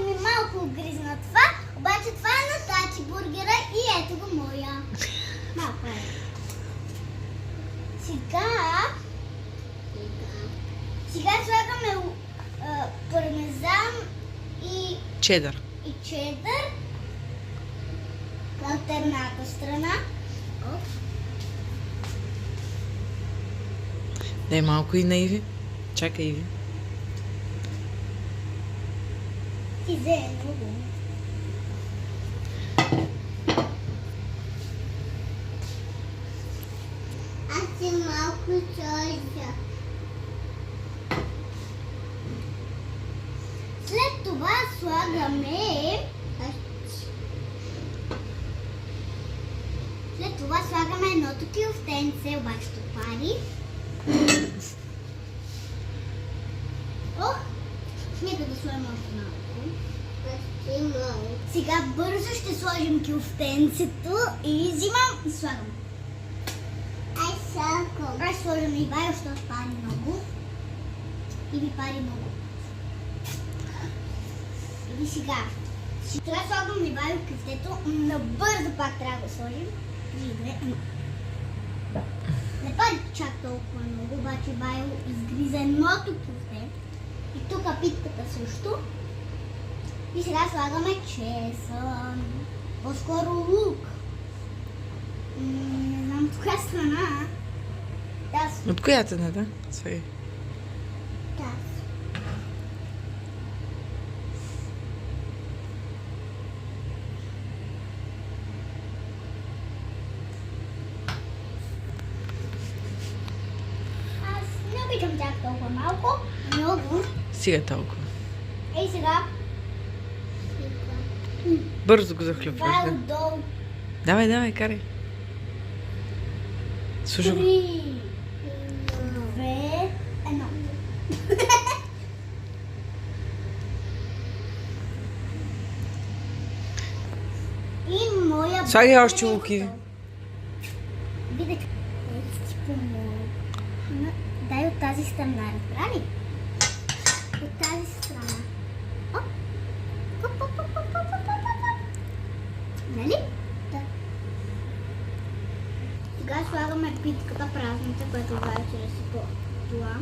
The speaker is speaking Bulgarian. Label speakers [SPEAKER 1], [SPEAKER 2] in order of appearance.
[SPEAKER 1] ми малко огризна това, обаче това е на Тати бургера и ето го моя. Малко е. Сега слагаме пармезан и
[SPEAKER 2] Чедър.
[SPEAKER 1] чедър от едната страна.
[SPEAKER 2] Дай малко и на Иви. Чакай, Иви.
[SPEAKER 1] Ти взе много. Аз си малко чойся. След това слагаме... След това слагаме едното кюфтенце, обаче то пари. Ох, нека да сложим още малко. Сега бързо ще сложим кюфтенцето и взимам и слагам. Аз сложим и бай, защото пари много. И ви пари много. И сега. Сега слагам и бай в кюфтето. Набързо пак трябва да сложим. Не пари чак толкова много, обаче Байо изгриза едното кюфте. И тук питката също. И сега слагаме чесън. По-скоро лук. Не знам от коя страна. Тази.
[SPEAKER 2] От която не, да? Слагай.
[SPEAKER 1] Тази. Аз не обичам чак толкова малко. Много.
[SPEAKER 2] Стига толкова.
[SPEAKER 1] Ей сега.
[SPEAKER 2] Бързо го захлюпваш,
[SPEAKER 1] Това е
[SPEAKER 2] да?
[SPEAKER 1] отдолу.
[SPEAKER 2] Давай, карай. Слушай го.
[SPEAKER 1] 3, 2, 1. И моя...
[SPEAKER 2] Слагай още лук, Иви.
[SPEAKER 1] Видите, ти помогна. Дай от тази страна, разбра ли? От тази страна. Оп. Оп, оп, оп, оп, оп, оп, оп. Нали? Да. Сега слагаме питката празната, която вече разсипа това.